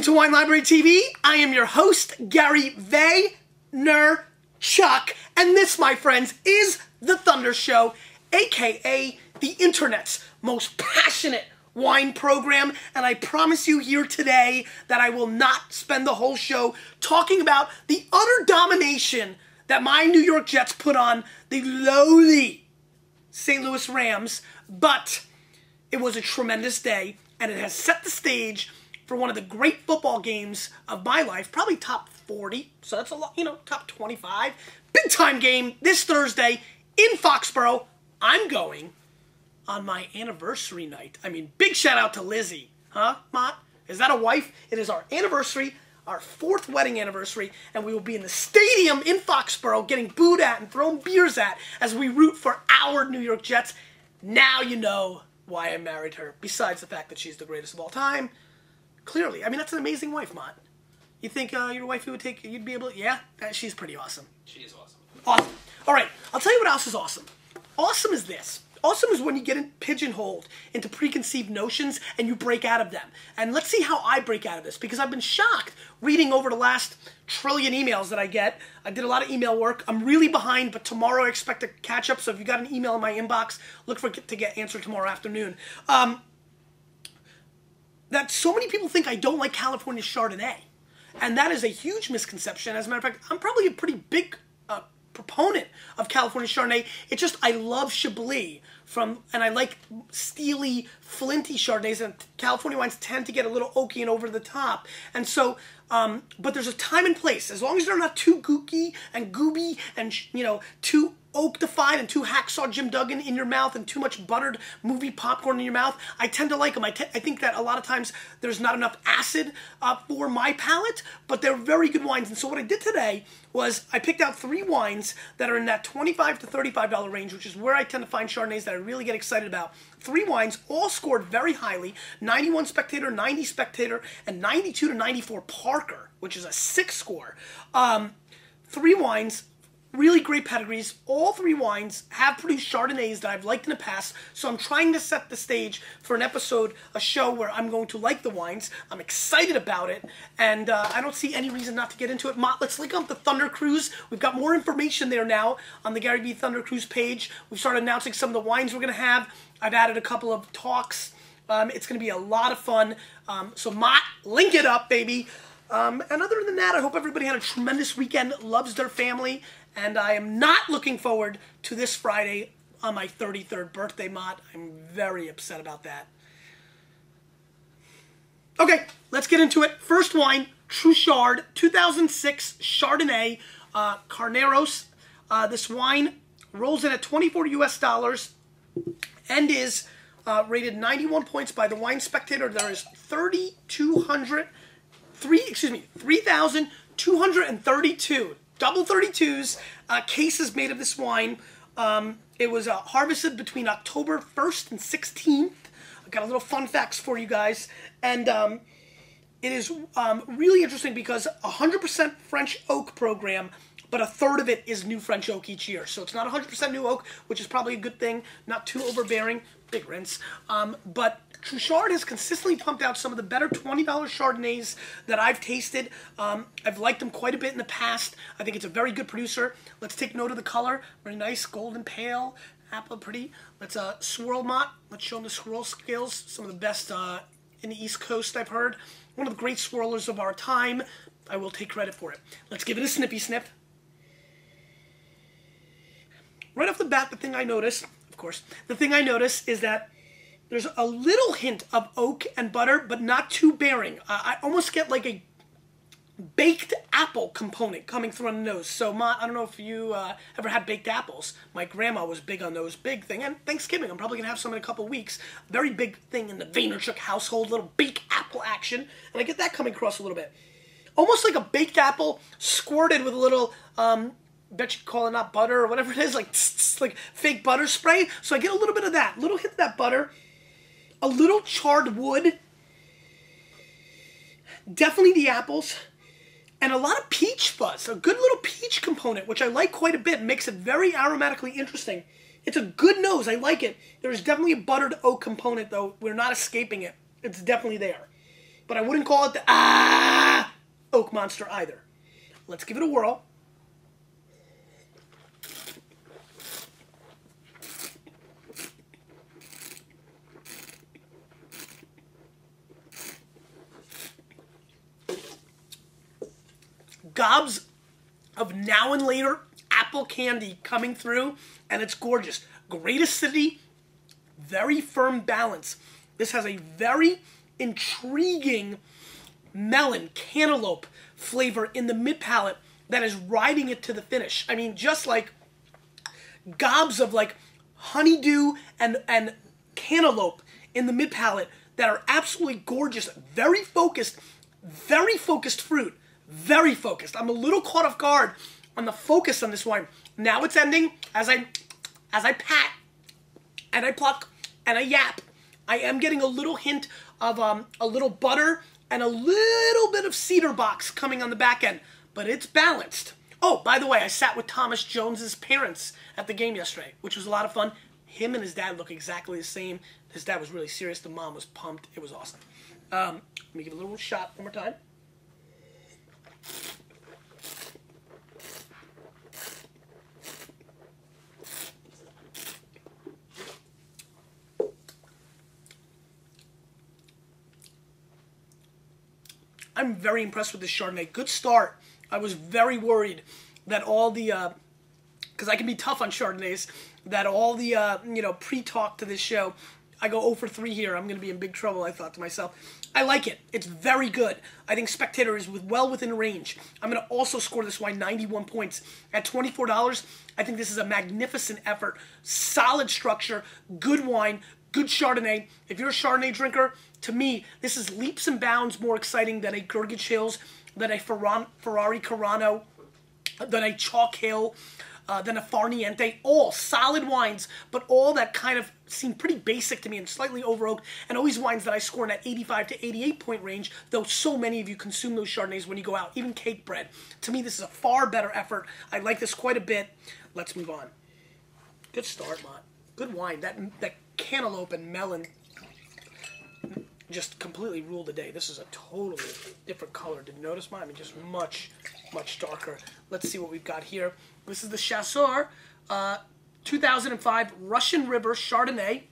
Welcome to Wine Library TV. I am your host, Gary Vaynerchuk, and this, my friends, is The Thunder Show, aka the internet's most passionate wine program, and I promise you here today that I will not spend the whole show talking about the utter domination that my New York Jets put on the lowly St. Louis Rams, but it was a tremendous day, and it has set the stage for one of the great football games of my life, probably top 40, so that's a lot, top 25. Big time game this Thursday in Foxborough. I'm going on my anniversary night. I mean, big shout out to Lizzie. Huh, Mott? Is that a wife? It is our anniversary, our 4th wedding anniversary, and we will be in the stadium in Foxborough getting booed at and thrown beers at as we root for our New York Jets. Now you know why I married her, besides the fact that she's the greatest of all time. Clearly. I mean, that's an amazing wife, Mott. You think your wife you'd be able to, yeah? She's pretty awesome. She is awesome. Awesome. All right, I'll tell you what else is awesome. Awesome is this. Awesome is when you get pigeonholed into preconceived notions and you break out of them. And let's see how I break out of this, because I've been shocked reading over the last trillion emails that I get. I did a lot of email work. I'm really behind, but tomorrow I expect to catch up. So if you got an email in my inbox, look for it to get answered tomorrow afternoon. That so many people think I don't like California Chardonnay. And that is a huge misconception. As a matter of fact, I'm probably a pretty big proponent of California Chardonnay. It's just I love Chablis and I like steely, flinty Chardonnays, and California wines tend to get a little oaky and over the top. And so, but there's a time and place. As long as they're not too gooky and gooby and, too oak-defied and too hacksaw Jim Duggan in your mouth and too much buttered movie popcorn in your mouth, I tend to like them. I think that a lot of times there's not enough acid for my palate, but they're very good wines. And so what I did today was I picked out 3 wines that are in that $25 to $35 range, which is where I tend to find Chardonnays that I really get excited about. 3 wines, all scored very highly, 91 Spectator, 90 Spectator, and 92 to 94 Parker, which is a 6 score. 3 wines, really great pedigrees. All 3 wines have produced Chardonnays that I've liked in the past, so I'm trying to set the stage for an episode, a show where I'm going to like the wines. I'm excited about it, and I don't see any reason not to get into it. Mott, let's link up the Thunder Cruise. We've got more information there now on the Gary V. Thunder Cruise page. We've started announcing some of the wines we're going to have. I've added a couple of talks. It's going to be a lot of fun. So Mott, link it up, baby. And other than that, I hope everybody had a tremendous weekend, loves their family, and I am not looking forward to this Friday on my 33rd birthday, Mott. I'm very upset about that. Okay, let's get into it. First wine, Truchard, 2006 Chardonnay, Carneros. This wine rolls in at $24 US and is rated 91 points by the Wine Spectator. There is 3,232 double 32s cases made of this wine. It was harvested between October 1st and 16th. I got a little fun facts for you guys. And it is really interesting because 100% French oak program, but 1/3 of it is new French oak each year. So it's not 100% new oak, which is probably a good thing, not too overbearing. Big rinse. But Truchard has consistently pumped out some of the better $20 Chardonnays that I've tasted. I've liked them quite a bit in the past. I think it's a very good producer. Let's take note of the color. Very nice, golden pale, apple pretty. Let's swirl, Mott. Let's show them the swirl skills. Some of the best in the East Coast, I've heard. One of the great swirlers of our time. I will take credit for it. Let's give it a snippy sniff. Right off the bat, the thing I notice is that there's a little hint of oak and butter, but not too bearing. I almost get like a baked apple component coming through on the nose. So, Mott, I don't know if you ever had baked apples. My grandma was big on those. Big thing. And Thanksgiving, I'm probably going to have some in a couple weeks. Very big thing in the Vaynerchuk household, little baked apple action. And I get that coming across a little bit. Almost like a baked apple squirted with a little, bet you call it not butter or whatever it is, like fake butter spray. So I get a little bit of that, little hit of that butter, a little charred wood, definitely the apples, and a lot of peach fuzz, a good little peach component, which I like quite a bit, makes it very aromatically interesting. It's a good nose, I like it. There's definitely a buttered oak component though, we're not escaping it. It's definitely there. but I wouldn't call it the oak monster either. Let's give it a whirl. Gobs of now and later apple candy coming through, and it's gorgeous. Great acidity, very firm balance. This has a very intriguing melon, cantaloupe flavor in the mid-palate that is riding it to the finish. I mean, just like gobs of like honeydew and cantaloupe in the mid-palate that are absolutely gorgeous, very focused fruit. Very focused. I'm a little caught off guard on the focus on this wine. Now it's ending. As I pat and I pluck and I yap, I am getting a little hint of a little butter and a little bit of cedar box coming on the back end, but it's balanced. Oh, by the way, I sat with Thomas Jones's parents at the game yesterday, which was a lot of fun. Him and his dad look exactly the same. His dad was really serious. The mom was pumped. It was awesome. Let me give a little shot one more time. I'm very impressed with this Chardonnay. Good start. I was very worried that all the, because I can be tough on Chardonnays, that all the, pre-talk to this show, I go 0 for 3 here. I'm going to be in big trouble, I thought to myself. I like it. It's very good. I think Spectator is well within range. I'm going to also score this wine 91 points. At $24, I think this is a magnificent effort. Solid structure, good wine, good Chardonnay. If you're a Chardonnay drinker, to me, this is leaps and bounds more exciting than a Gurgich Hills, than a Ferrari Carano, than a Chalk Hill, than a Farniente. All solid wines, but all that kind of seem pretty basic to me and slightly over-oaked, and always wines that I score in that 85 to 88 point range, though so many of you consume those Chardonnays when you go out, even Cake Bread. To me, this is a far better effort. I like this quite a bit. Let's move on. Good start, Mott. Good wine. That cantaloupe and melon just completely ruled the day. This is a totally different color. Did you notice mine? I mean, just much, much darker. Let's see what we've got here. This is the Chasseur 2005 Russian River Chardonnay.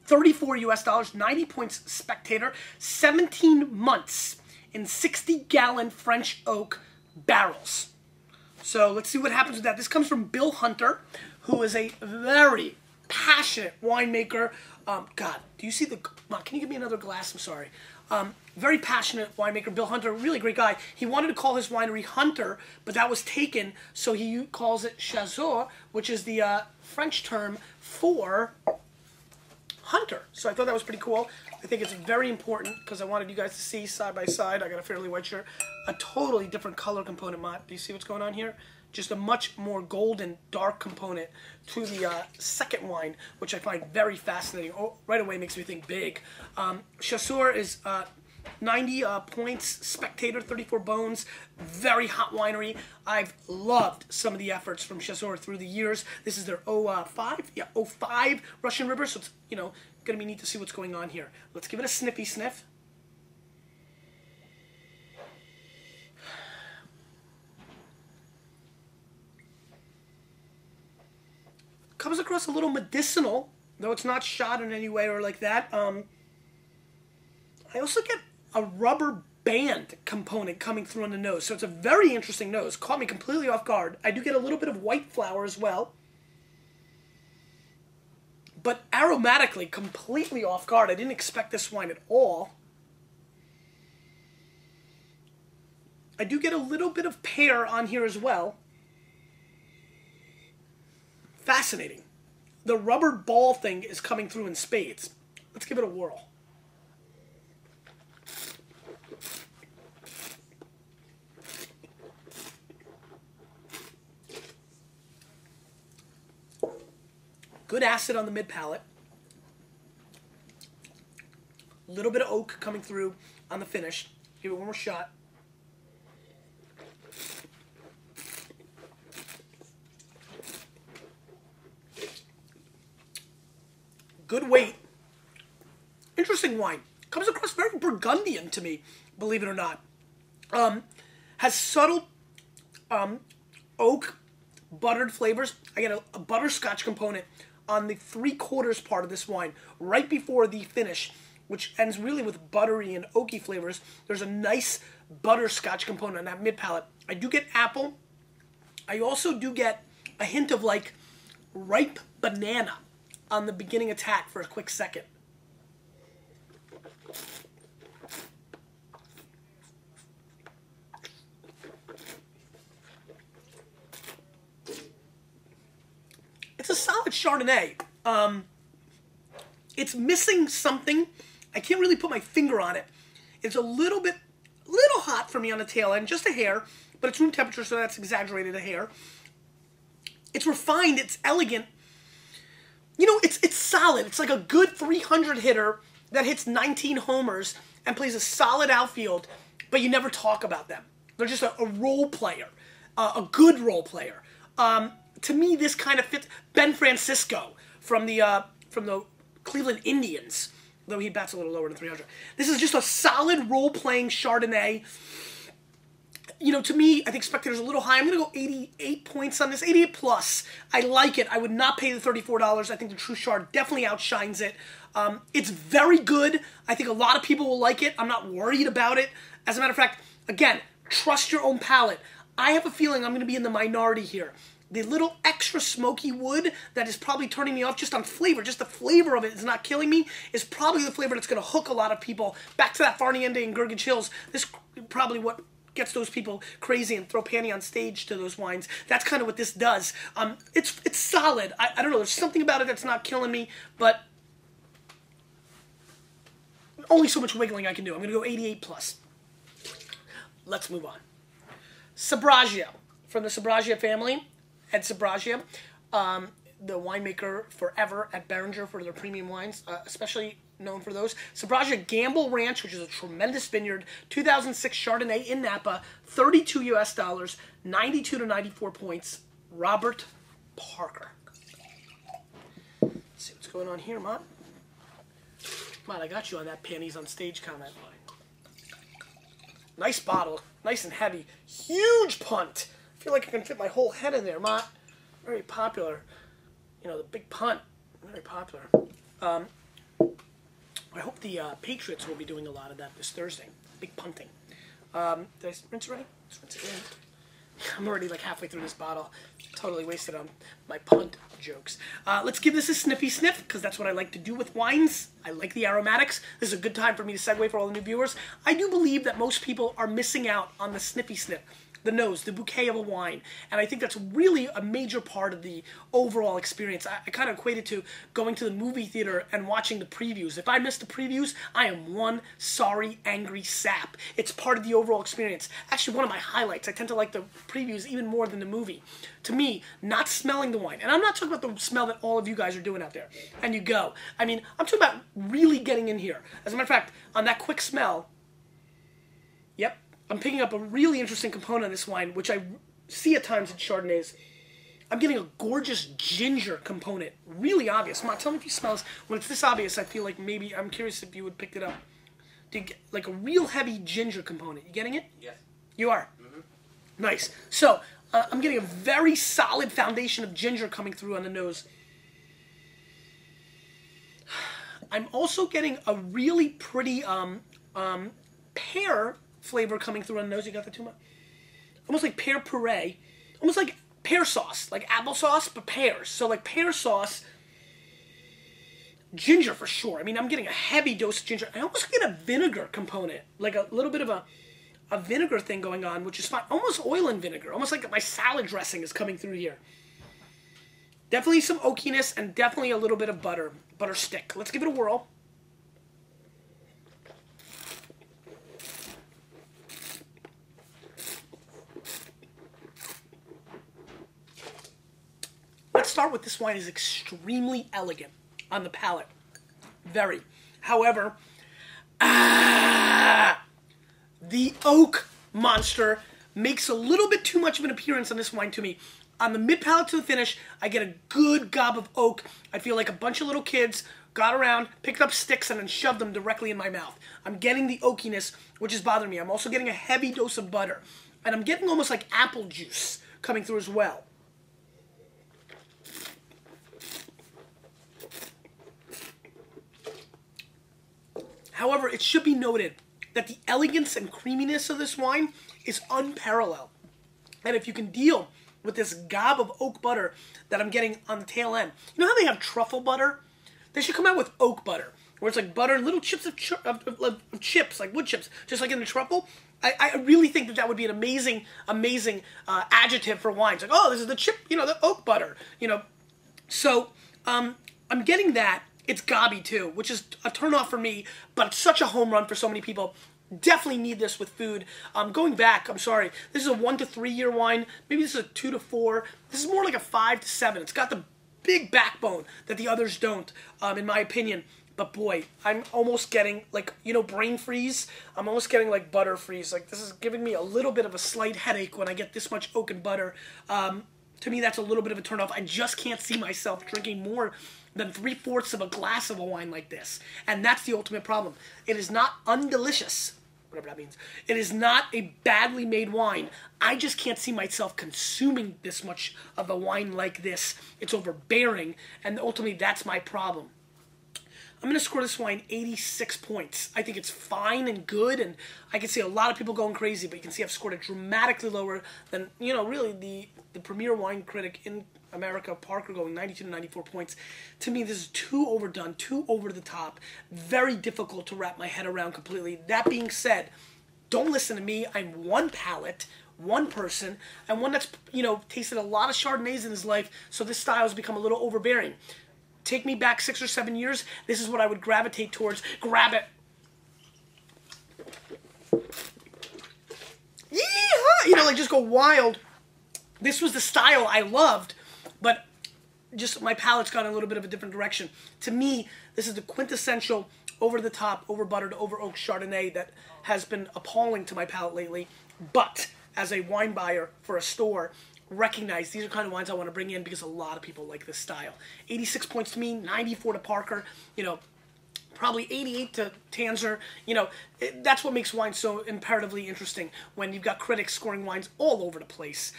$34 US, 90 points Spectator, 17 months in 60-gallon French oak barrels. So let's see what happens with that. This comes from Bill Hunter, who is a very passionate winemaker. God, do you see the... Can you give me another glass? I'm sorry. Very passionate winemaker. Bill Hunter, really great guy. He wanted to call his winery Hunter, but that was taken, so he calls it Chasseur, which is the French term for hunter. So I thought that was pretty cool. I think it's very important because I wanted you guys to see side by side. I got a fairly white shirt. A totally different color component, Mott. Do you see what's going on here? Just a much more golden, dark component to the second wine, which I find very fascinating. Oh, right away makes me think big. Chasseur is 90 points, Spectator, 34 bones, very hot winery. I've loved some of the efforts from Chasseur through the years. This is their 05? Yeah, 05 Russian River, so it's, going to be neat to see what's going on here. Let's give it a sniffy sniff. Comes across a little medicinal, though it's not shot in any way or like that. I also get a rubber band component coming through on the nose, so it's a very interesting nose. Caught me completely off guard. I do get a little bit of white flower as well, but aromatically completely off guard. I didn't expect this wine at all. I do get a little bit of pear on here as well. Fascinating. The rubber ball thing is coming through in spades. Let's give it a whirl. Good acid on the mid-palate. A little bit of oak coming through on the finish. Give it one more shot. Good weight. Interesting wine. Comes across very Burgundian to me, believe it or not. Has subtle oak buttered flavors. I get a butterscotch component on the 3/4 part of this wine, right before the finish, which ends really with buttery and oaky flavors. There's a nice butterscotch component on that mid palate. I do get apple. I also do get a hint of like ripe banana on the beginning attack for a quick second. It's a solid Chardonnay. It's missing something. I can't really put my finger on it. It's a little hot for me on the tail end, just a hair, but it's room temperature, so that's exaggerated a hair. It's refined, it's elegant. You know, it's solid. It's like a good 300 hitter that hits 19 homers and plays a solid outfield, but you never talk about them. They're just a role player, a good role player. To me, this kind of fits Ben Francisco from the Cleveland Indians, though he bats a little lower than 300. This is just a solid role-playing Chardonnay. You know, to me, I think spectators are a little high. I'm going to go 88 points on this, 88 plus. I like it. I would not pay the $34. I think the True Chard definitely outshines it. It's very good. I think a lot of people will like it. I'm not worried about it. As a matter of fact, again, trust your own palate. I have a feeling I'm going to be in the minority here. The little extra smoky wood that is probably turning me off just on flavor, just the flavor of it is not killing me, is probably the flavor that's going to hook a lot of people. Back to that Farniente and Gurgage Hills, this is probably what gets those people crazy and throw panty on stage to those wines. That's kind of what this does. It's solid. I don't know, there's something about it that's not killing me, but only so much wiggling I can do. I'm going to go 88 plus. Let's move on. Sabraggio, from the Sabraggio family. Ed Sabraggio, the winemaker forever at Beringer for their premium wines, especially known for those. Sabraggio Gamble Ranch, which is a tremendous vineyard, 2006 Chardonnay in Napa, $32 US, 92 to 94 points. Robert Parker. Let's see what's going on here, Mott. Mott, I got you on that panties on stage comment. Nice bottle, nice and heavy, huge punt. I feel like I can fit my whole head in there, Mott. Very popular. You know, the big punt. Very popular. I hope the Patriots will be doing a lot of that this Thursday. Big punting. Did I rinse it already? Let's rinse it again. I'm already like halfway through this bottle. Totally wasted on my punt jokes. Let's give this a sniffy sniff, because that's what I like to do with wines. I like the aromatics. This is a good time for me to segue for all the new viewers. I do believe that most people are missing out on the sniffy sniff. The nose, the bouquet of a wine. And I think that's really a major part of the overall experience. I kind of equate it to going to the movie theater and watching the previews. If I miss the previews, I am one sorry, angry sap. It's part of the overall experience. Actually, one of my highlights. I tend to like the previews even more than the movie. To me, not smelling the wine. And I'm not talking about the smell that all of you guys are doing out there. And you go. I mean, I'm talking about really getting in here. As a matter of fact, on that quick smell, yep, I'm picking up a really interesting component of this wine, which I see at times in Chardonnays. I'm getting a gorgeous ginger component. Really obvious. Come on, tell me if you smell this. When it's this obvious, I feel like maybe, I'm curious if you would pick it up. Do you get like a real heavy ginger component? You getting it? Yes. You are? Mm-hmm. Nice. So, I'm getting a very solid foundation of ginger coming through on the nose. I'm also getting a really pretty pear flavor coming through on the nose. You got that too much? Almost like pear puree. Almost like pear sauce. Like applesauce, but pears. So like pear sauce. Ginger for sure. I mean, I'm getting a heavy dose of ginger. I almost get a vinegar component. Like a little bit of a vinegar thing going on, which is fine. Almost oil and vinegar. Almost like my salad dressing is coming through here. Definitely some oakiness and definitely a little bit of butter. Butter stick. Let's give it a whirl. Let's start with this wine is extremely elegant on the palate. Very. However, the oak monster makes a little bit too much of an appearance on this wine to me. On the mid palate to the finish, I get a good gob of oak. I feel like a bunch of little kids got around, picked up sticks, and then shoved them directly in my mouth. I'm getting the oakiness, which is bothering me. I'm also getting a heavy dose of butter. And I'm getting almost like apple juice coming through as well. However, it should be noted that the elegance and creaminess of this wine is unparalleled. And if you can deal with this gob of oak butter that I'm getting on the tail end. You know how they have truffle butter? They should come out with oak butter, where it's like butter and little chips of chips, like wood chips, just like in the truffle. I really think that would be an amazing, amazing adjective for wines. Like, oh, this is the chip, the oak butter, So I'm getting that. It's gobby too, which is a turnoff for me, but it's such a home run for so many people. Definitely need this with food. Going back, I'm sorry, this is a 1 to 3 year wine. Maybe this is a 2 to 4. This is more like a 5 to 7. It's got the big backbone that the others don't, in my opinion. But boy, I'm almost getting brain freeze. I'm almost getting like butter freeze. Like this is giving me a little bit of a slight headache when I get this much oak and butter. To me, that's a little bit of a turnoff. I just can't see myself drinking more than 3/4 of a glass of a wine like this. And that's the ultimate problem. It is not undelicious, whatever that means. It is not a badly made wine. I just can't see myself consuming this much of a wine like this. It's overbearing, and ultimately that's my problem. I'm going to score this wine 86 points. I think it's fine and good, and I can see a lot of people going crazy, but you can see I've scored it dramatically lower than, really the premier wine critic in America, Parker, going 92 to 94 points. To me, this is too overdone, too over the top, very difficult to wrap my head around completely. That being said, don't listen to me. I'm one palate, one person, and one that's, tasted a lot of Chardonnays in his life, so this style has become a little overbearing. Take me back 6 or 7 years, this is what I would gravitate towards. Grab it. Yeehaw! Just go wild. This was the style I loved, but just my palate's gone in a little bit of a different direction. To me, this is the quintessential over-the-top, over-buttered, over-oaked Chardonnay that has been appalling to my palate lately. But as a wine buyer for a store, recognize these are the kind of wines I want to bring in because a lot of people like this style. 86 points to me, 94 to Parker, probably 88 to Tanzer. That's what makes wine so imperatively interesting when you've got critics scoring wines all over the place.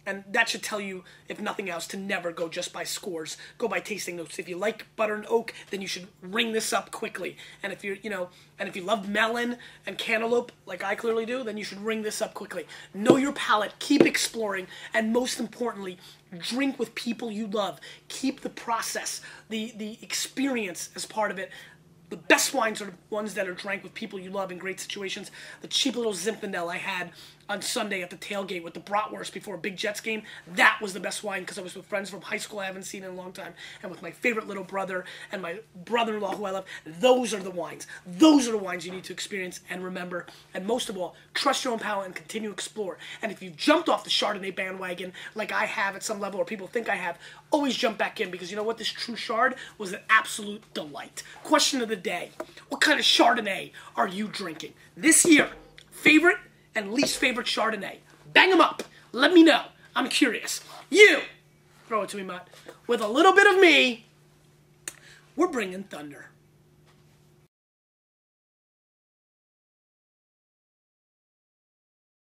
And that should tell you, if nothing else, to never go just by scores. Go by tasting notes. If you like butter and oak, then you should ring this up quickly. And if you're, and if you love melon and cantaloupe, like I clearly do, then you should ring this up quickly. Know your palate. Keep exploring. And most importantly, drink with people you love. Keep the process, the experience as part of it. The best wines are the ones that are drank with people you love in great situations. The cheap little Zinfandel I had on Sunday at the tailgate with the bratwurst before a big Jets game, that was the best wine because I was with friends from high school I haven't seen in a long time, and with my favorite little brother and my brother-in-law who I love. Those are the wines. Those are the wines you need to experience and remember. And most of all, trust your own palate and continue to explore. And if you've jumped off the Chardonnay bandwagon like I have at some level, or people think I have, always jump back in, because you know what? This true Chard was an absolute delight. Question of the day: what kind of Chardonnay are you drinking this year? Favorite and least favorite Chardonnay. Bang them up. Let me know. I'm curious. You, throw it to me, Matt. With a little bit of me, we're bringing thunder.